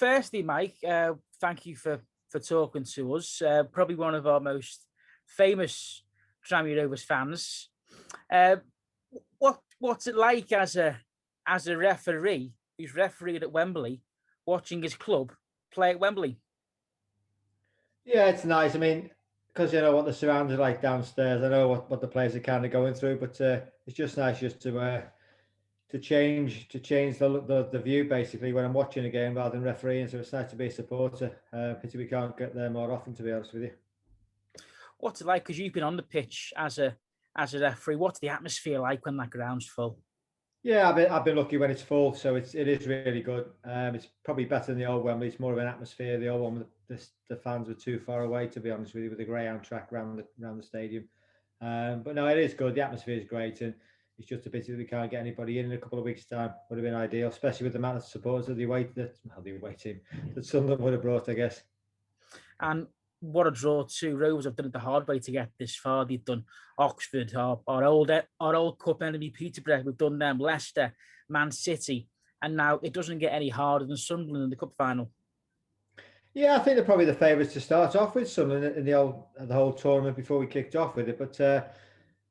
firstly, Mike, thank you for talking to us. Probably one of our most famous Tranmere Rovers fans. Uh, what's it like as a referee who's refereed at Wembley, watching his club play at Wembley? Yeah, it's nice. I mean, because you know what the surroundings are like downstairs. I know what the players are kind of going through, but it's just nice just to change the view basically when I'm watching a game rather than refereeing. So it's nice to be a supporter. Pity we can't get there more often, to be honest with you. What's it like? Because you've been on the pitch as a referee. What's the atmosphere like when that ground's full? Yeah, I've been lucky when it's full, so it is really good. It's probably better than the old Wembley. It's more of an atmosphere. The old one, the fans were too far away, to be honest with you, with the greyhound track around the stadium. But no, it is good. The atmosphere is great, and it's just a pity that we can't get anybody in a couple of weeks' time. Would have been ideal, especially with the amount of supporters that the away team that Sunderland would have brought, I guess. And what a draw too. Rovers have done it the hard way to get this far. They've done Oxford, our old cup enemy Peterborough. We've done them, Leicester, Man City, and now it doesn't get any harder than Sunderland in the cup final. Yeah, I think they're probably the favourites to start off with, Sunderland in the whole tournament before we kicked off with it. But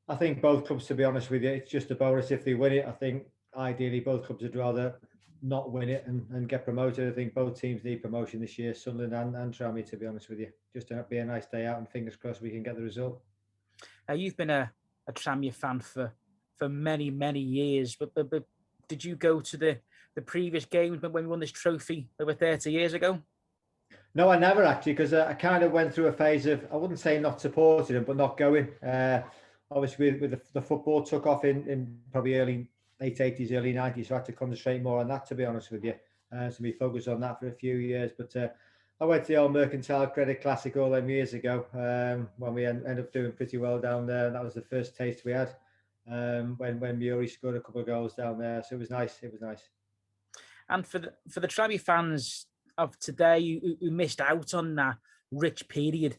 I think both clubs, to be honest with you, it's just a bonus if they win it. I think ideally both clubs would rather not win it and get promoted. I think both teams need promotion this year, Sunderland and Tranmere, to be honest with you. Just to be a nice day out and fingers crossed we can get the result. You've been a Tranmere fan for many years, but did you go to the previous games when we won this trophy over 30 years ago? No, I never actually, because I kind of went through a phase of, I wouldn't say not supporting them, but not going. Obviously, with the football took off in probably late 80s, early 90s, so I had to concentrate more on that, to be honest with you. So we focused on that for a few years. But I went to the old Mercantile Credit Classic all them years ago when we ended up doing pretty well down there. And that was the first taste we had when Muri scored a couple of goals down there. So it was nice. It was nice. And for the Tranmere fans of today who missed out on that rich period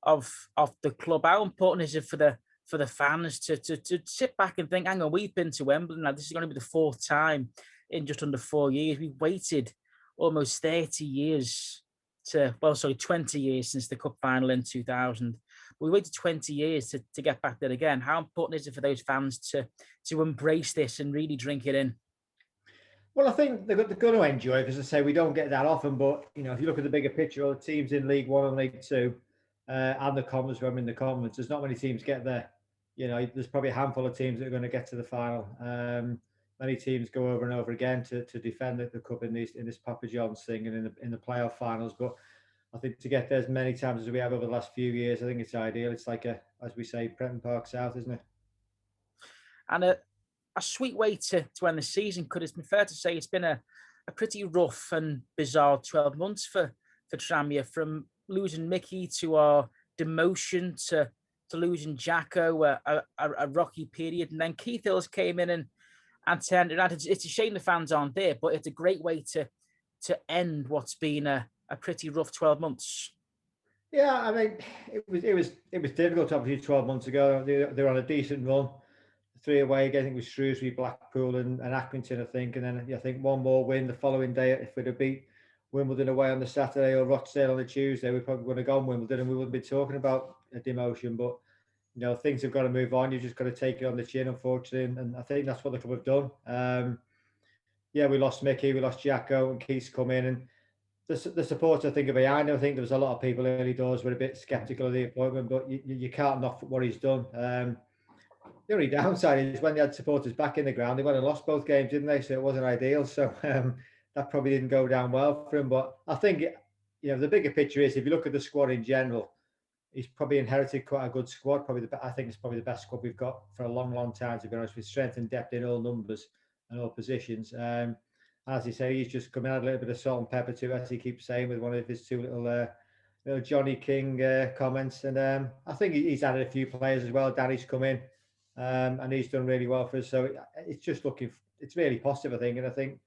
of the club, how important is it for the fans to sit back and think, hang on, we've been to Wembley now. This is going to be the fourth time in just under 4 years. We waited almost 30 years 20 years since the cup final in 2000. We waited 20 years to get back there again. How important is it for those fans to embrace this and really drink it in? Well, I think they're going to enjoy it, as I say, we don't get that often. But you know, if you look at the bigger picture, all the teams in League One and League Two, and the Conference, when we're in the Conference, there's not many teams get there. You know, there's probably a handful of teams that are going to get to the final. Many teams go over and over again to defend the cup in this Papa John's thing and in the playoff finals. But I think to get there as many times as we have over the last few years, I think it's ideal. It's like as we say, Prenton Park South, isn't it? And a sweet way to end the season. Could it's been fair to say it's been a pretty rough and bizarre 12 months for Tranmere, from losing Mickey to our demotion to losing Jacko, a rocky period, and then Keith Hills came in and turned it around. It's a shame the fans aren't there, but it's a great way to end what's been a pretty rough 12 months. Yeah, I mean, it was difficult. Obviously, 12 months ago, they're on a decent run. Three away again, I think, with Shrewsbury, Blackpool, and Accrington, I think. And then I think one more win the following day. If we'd have beat Wimbledon away on the Saturday or Rochdale on the Tuesday, we probably would have gone Wimbledon and we wouldn't be talking about a demotion. But you know, things have got to move on. You've just got to take it on the chin, unfortunately. And I think that's what the club have done. Yeah, we lost Mickey, we lost Jacko, and Keith's come in. And the supporters, I think, are behind him. I think there was a lot of people early doors were a bit sceptical of the appointment, but you can't knock what he's done. The only downside is when they had supporters back in the ground, they went and lost both games, didn't they? So it wasn't ideal. So that probably didn't go down well for him. But I think, you know, the bigger picture is if you look at the squad in general, he's probably inherited quite a good squad. I think it's probably the best squad we've got for a long time, to be honest, with strength and depth in all numbers and all positions. As you say, he's just coming out a little bit of salt and pepper too, as he keeps saying with one of his two little Johnny King comments. And I think he's added a few players as well. Danny's come in. And he's done really well for us. So it's really positive, I think. And I think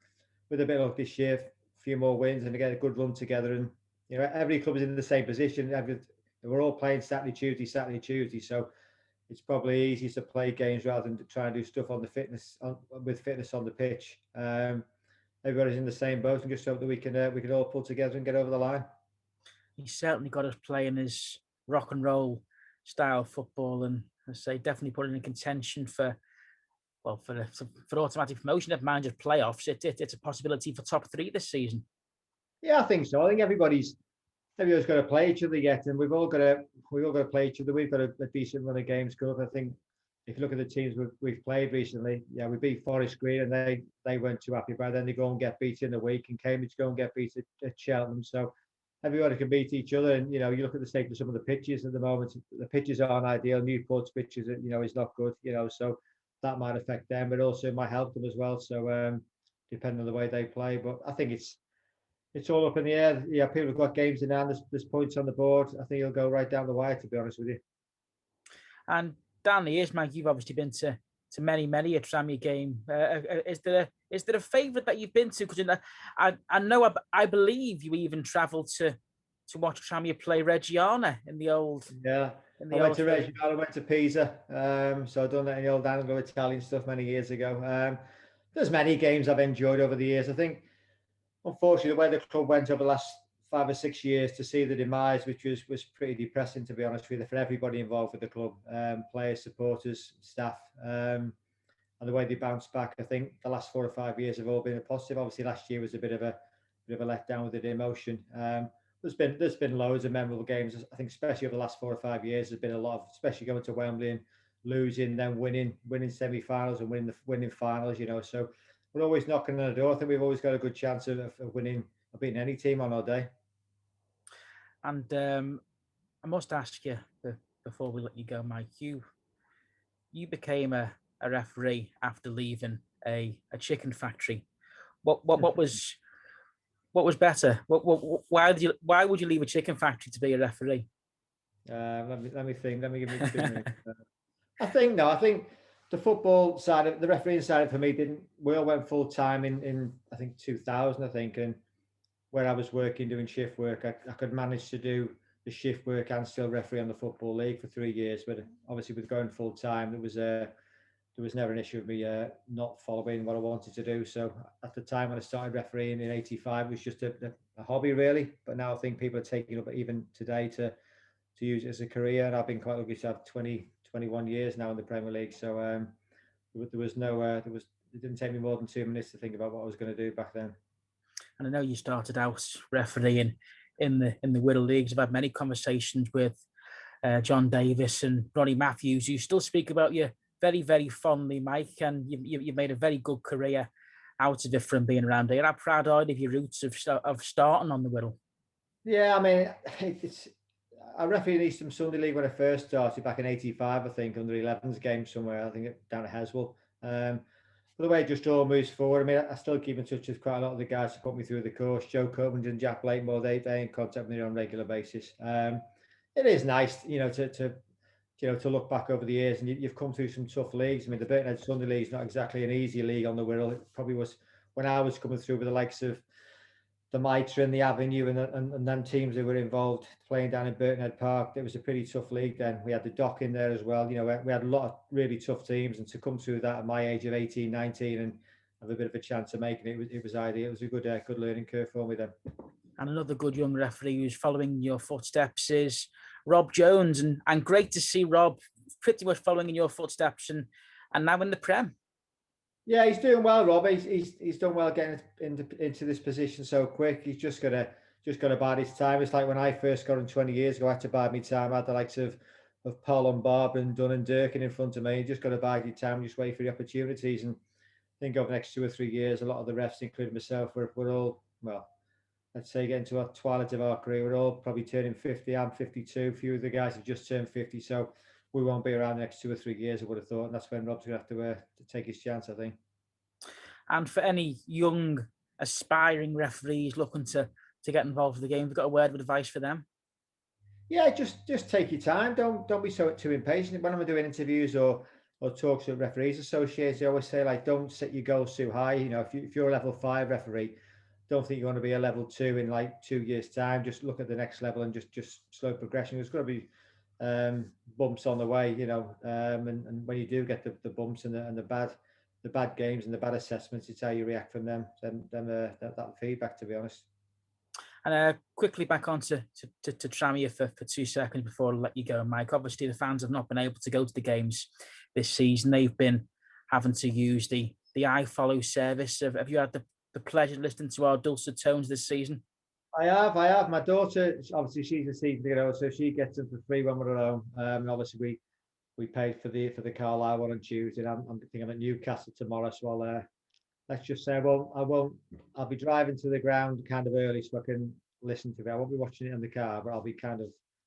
with a bit of luck this year, a few more wins and to get a good run together. And, you know, every club is in the same position. We're all playing Saturday, Tuesday. So it's probably easier to play games rather than to try and do stuff on the with fitness on the pitch. everybody's in the same boat, and just hope that we can all pull together and get over the line. He certainly got us playing his rock and roll style football, and I say definitely put it in contention for for automatic promotion. Never mind just playoffs. It's a possibility for top three this season. Yeah, I think so. I think everybody's got to play each other yet, and we've all got to play each other. We've got a decent run of games coming up. I think if you look at the teams we've played recently, yeah, we beat Forest Green, and they weren't too happy about it. Then they go and get beat in a week, and Cambridge go and get beat at Cheltenham. So everybody can beat each other, and you look at the state of some of the pitches at the moment. The pitches aren't ideal. Newport's pitches, is not good. So that might affect them, but also might help them as well. So depending on the way they play, but I think it's all up in the air. Yeah, people have got games in hand. There's points on the board. I think it'll go right down the wire, to be honest with you. And down the years, Mike, you've obviously been to many a Tranmere game. Is there a favourite that you've been to? Because I know I believe you even travelled to watch Tranmere play Reggiana in the old. Yeah, I went to Reggiana. I went to Pisa. So I've done that in the old Anglo-Italian stuff many years ago. There's many games I've enjoyed over the years. I think, unfortunately, the way the club went over the last 5 or 6 years, to see the demise, which was pretty depressing, to be honest with you, for everybody involved with the club, players, supporters, staff, and the way they bounced back. I think the last 4 or 5 years have all been a positive. Obviously, last year was a bit of a letdown with the demotion. There's been loads of memorable games. I think, especially over the last 4 or 5 years, there's been a lot of, especially going to Wembley and losing, then winning semi-finals and winning finals. So we're always knocking on the door. I think we've always got a good chance of winning, of beating any team on our day. And I must ask you before we let you go, Mike. You became a referee after leaving a chicken factory. What was better? Why would you leave a chicken factory to be a referee? Let me think. Let me give me 2 minutes. I think the football side of the refereeing side of for me we all went full time in I think 2000, I think, and where I was working doing shift work, I could manage to do the shift work and still referee on the Football League for 3 years. But obviously, with going full time, there was never an issue with me not following what I wanted to do. So at the time when I started refereeing in '85, it was just a hobby, really. But now I think people are taking up even today to use it as a career. And I've been quite lucky to have 21 years now in the Premier League. So it didn't take me more than 2 minutes to think about what I was going to do back then. And I know you started out refereeing in the Wirral Leagues. I've had many conversations with John Davis and Ronnie Matthews, who still speak about you very, very fondly, Mike. And you've made a very good career out of it from being around here. I'm proud of your roots of starting on the Wirral. Yeah, I mean, I refereed in Eastern Sunday League when I first started back in '85, I think, under 11s game somewhere, I think down at Heswell. But the way it just all moves forward, I mean, I still keep in touch with quite a lot of the guys who put me through the course. Joe Copeland and Jack Blakemore, they in contact with me on a regular basis. It is nice, to look back over the years, and you've come through some tough leagues. I mean, the Birkenhead Sunday League is not exactly an easy league on the Wirral. It probably was when I was coming through with the likes of the Mitre and the Avenue and then teams that were involved playing down in Birkenhead Park. It was a pretty tough league then. We had the Dock in there as well. We had a lot of really tough teams, and to come through that at my age of 18, 19 and have a bit of a chance of making it was ideal. It was a good learning curve for me then. And another good young referee who's following your footsteps is Rob Jones, and great to see Rob pretty much following in your footsteps and now in the Prem. Yeah, he's doing well, Rob. He's done well getting into this position so quick. He's just got to bide his time. It's like when I first got him 20 years ago, I had to bide my time. I had the likes of Paul and Barb and Dunn and Durkin in front of me. You just got to bide your time, just wait for the opportunities. And I think over the next 2 or 3 years, a lot of the refs, including myself, we're all, well, let's say getting to our twilight of our career. We're all probably turning 50. I'm 52. A few of the guys have just turned 50. So we won't be around the next 2 or 3 years, I would have thought. And that's when Rob's going to have to take his chance, I think. And for any young, aspiring referees looking to get involved with the game, have you got a word of advice for them? Yeah, just take your time. Don't be too impatient. When I'm doing interviews or talks with referees associations, I always say, like, don't set your goals too high. If you're a level 5 referee, don't think you want to be a level 2 in like 2 years' time. Just look at the next level and just slow progression. There's got to be bumps on the way, and when you do get the bumps and the bad the bad games and the bad assessments. It's how you react from them. That feedback, to be honest. And quickly back on to Tranmere for 2 seconds before I let you go, Mike. Obviously, the fans have not been able to go to the games this season. They've been having to use the iFollow service. Have you had the pleasure of listening to our dulcet tones this season? I have. My daughter, obviously, she's a season ticket, so she gets them for free when we're at home. And obviously, we paid for the Carlisle one on Tuesday. And I'm thinking I'm at Newcastle tomorrow, so let's just say, I'll be driving to the ground kind of early so I can listen to it. I won't be watching it in the car, but I'll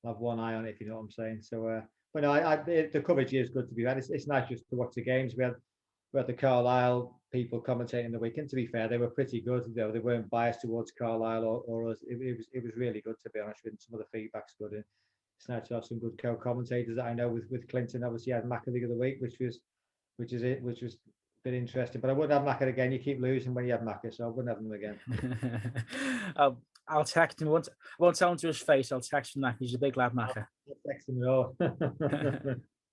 have one eye on it, if you know what I'm saying. So, but no, the coverage is good, to be honest. It's nice just to watch the games. We had the Carlisle people commentating the weekend. To be fair, they were pretty good. You know, they weren't biased towards Carlisle or us. It was really good, to be honest. With some of the feedback's good. And it's nice to have some good co-commentators that I know with Clinton. Obviously, had Macca the other week, which was a bit interesting. But I wouldn't have Macca again. You keep losing when you have Macca, so I wouldn't have them again. I'll text him. I won't tell him to his face. I'll text him that he's a big lad, Macca. I'll text him at all.